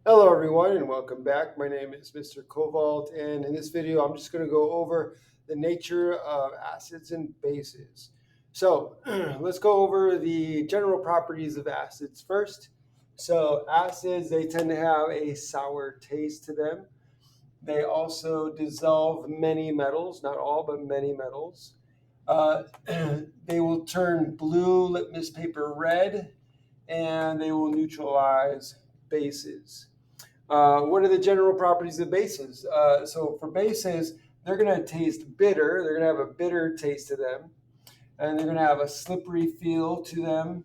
Hello everyone and welcome back. My name is Mr. Cobalt, and in this video I'm just going to go over the nature of acids and bases. So let's go over the general properties of acids first. So acids, they tend to have a sour taste to them. They also dissolve many metals, not all, but many metals. Uh, they will turn blue litmus paper red, and they will neutralize bases. What are the general properties of bases? So for bases, they're going to taste bitter. They're going to have a bitter taste to them, and they're going to have a slippery feel to them,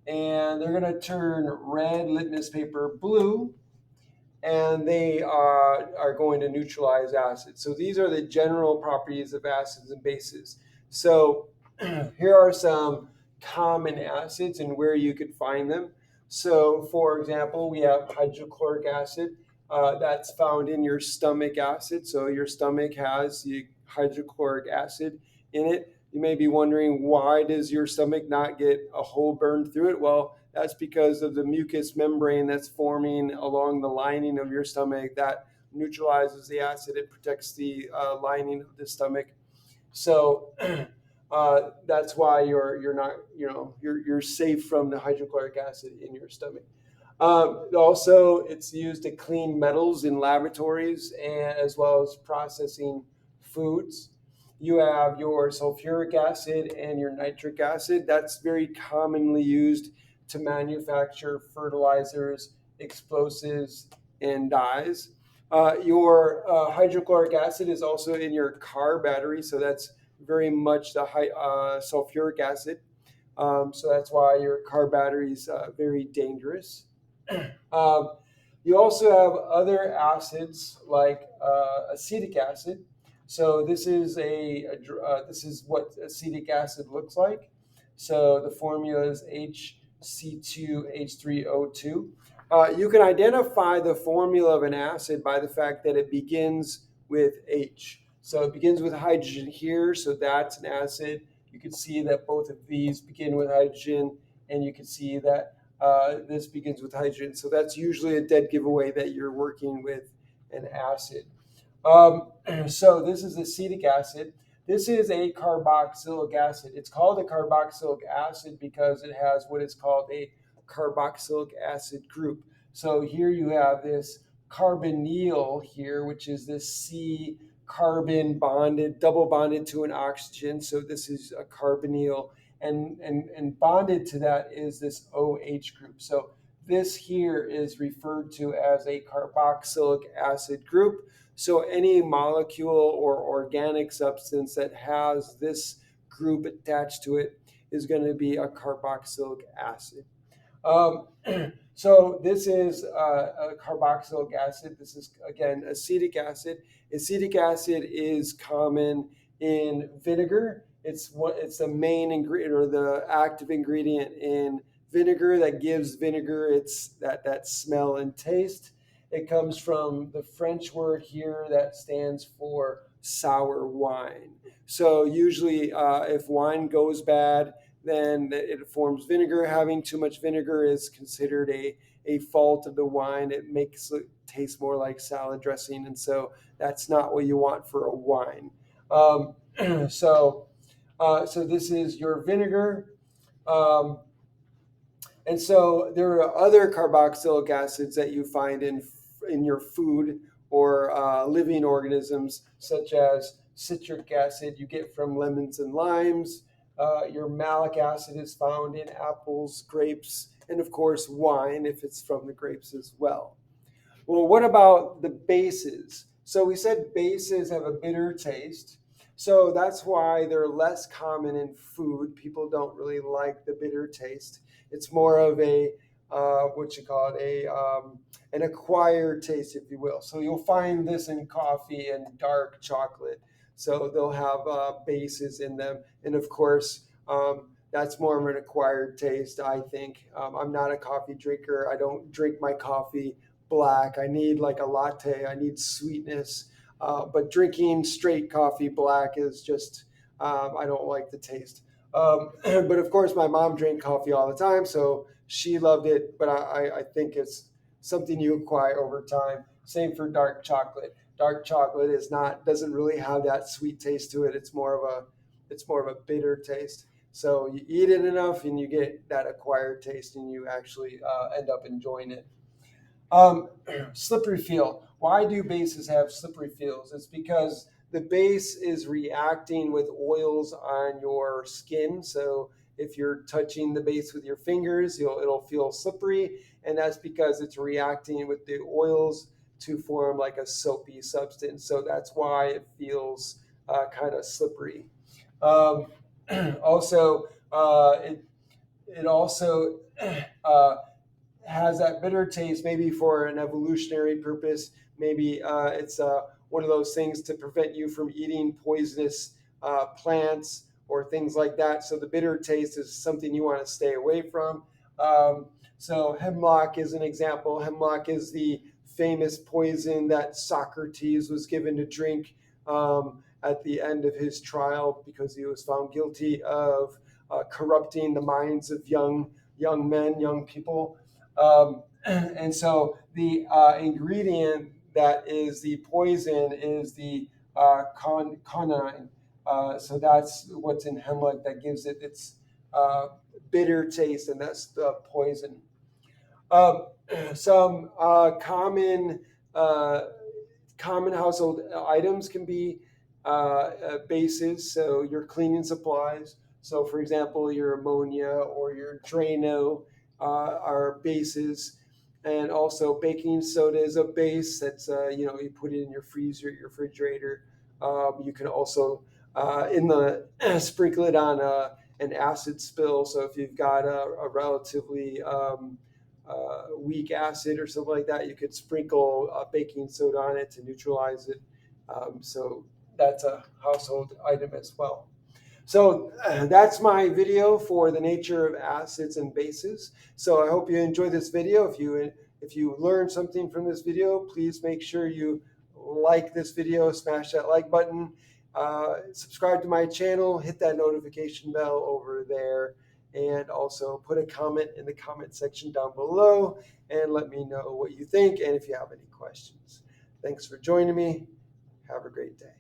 and they're going to turn red litmus paper blue, and they are going to neutralize acids. So these are the general properties of acids and bases. So here are some common acids and where you could find them. So for example, we have hydrochloric acid. That's found in your stomach acid. So your stomach has the hydrochloric acid in it. You may be wondering, why does your stomach not get a hole burned through it? Well, that's because of the mucous membrane that's forming along the lining of your stomach that neutralizes the acid. It protects the lining of the stomach. So that's why you're not, you're safe from the hydrochloric acid in your stomach. Also, it's used to clean metals in laboratories and as well as processing foods. You have your sulfuric acid and your nitric acid. That's very commonly used to manufacture fertilizers, explosives, and dyes. Your hydrochloric acid is also in your car battery, so that's very much the sulfuric acid. So that's why your car battery is very dangerous. Um, you also have other acids like acetic acid. So this is what acetic acid looks like. So the formula is HC2H3O2. You can identify the formula of an acid by the fact that it begins with H. So it begins with hydrogen here, so that's an acid. You can see that both of these begin with hydrogen, and you can see that this begins with hydrogen. So that's usually a dead giveaway that you're working with an acid. So this is acetic acid. This is a carboxylic acid. It's called a carboxylic acid because it has what is called a carboxylic acid group. So here you have this carbonyl here, which is this C carbon bonded, double bonded to an oxygen. So this is a carbonyl, and bonded to that is this OH group. So this here is referred to as a carboxylic acid group. So any molecule or organic substance that has this group attached to it is going to be a carboxylic acid. Um, so this is a carboxylic acid. This is again acetic acid. Acetic acid is common in vinegar. It's the main ingredient or the active ingredient in vinegar that gives vinegar its that smell and taste. It comes from the French word here that stands for sour wine. So usually, if wine goes bad, then it forms vinegar. Having too much vinegar is considered a fault of the wine. It makes it taste more like salad dressing, and so that's not what you want for a wine. Um, so, so this is your vinegar. Um, and so there are other carboxylic acids that you find in your food or living organisms, such as citric acid you get from lemons and limes. Your malic acid is found in apples, grapes, and of course wine if it's from the grapes as well. Well, what about the bases? So we said bases have a bitter taste. So that's why they're less common in food. People don't really like the bitter taste. It's more of a what you call it, an acquired taste, if you will. So you'll find this in coffee and dark chocolate. So they'll have bases in them, and of course, that's more of an acquired taste. I think I'm not a coffee drinker. I don't drink my coffee black. I need like a latte. I need sweetness. But drinking straight coffee black is just, I don't like the taste. But of course, my mom drank coffee all the time, so she loved it. But I think it's something you acquire over time. Same for dark chocolate. Dark chocolate doesn't really have that sweet taste to it. It's more of a bitter taste. So you eat it enough and you get that acquired taste, and you actually end up enjoying it. Um, Slippery feel. Why do bases have slippery feels? It's because the base is reacting with oils on your skin. So if you're touching the base with your fingers, it'll feel slippery, and that's because it's reacting with the oils to form like a soapy substance. So that's why it feels kind of slippery. Um, also, it also uh, has that bitter taste, maybe for an evolutionary purpose. Maybe it's one of those things to prevent you from eating poisonous plants or things like that. So the bitter taste is something you want to stay away from. So hemlock is an example. Hemlock is the famous poison that Socrates was given to drink at the end of his trial because he was found guilty of corrupting the minds of young men, young people. And so the ingredient that is the poison is the conine. So that's what's in hemlock that gives it its uh, bitter taste, and that's the poison. Um, some uh, common household items can be bases. So your cleaning supplies. So for example, your ammonia or your Drano are bases. And also baking soda is a base. That's you put it in your freezer, your refrigerator. You can also in the sprinkle it on an acid spill. So if you've got a relatively weak acid or something like that, you could sprinkle baking soda on it to neutralize it. So that's a household item as well. So that's my video for the nature of acids and bases. So I hope you enjoyed this video. If you learned something from this video, please make sure you like this video, smash that like button, subscribe to my channel, hit that notification bell over there, and also put a comment in the comment section down below and let me know what you think and if you have any questions. Thanks for joining me. Have a great day.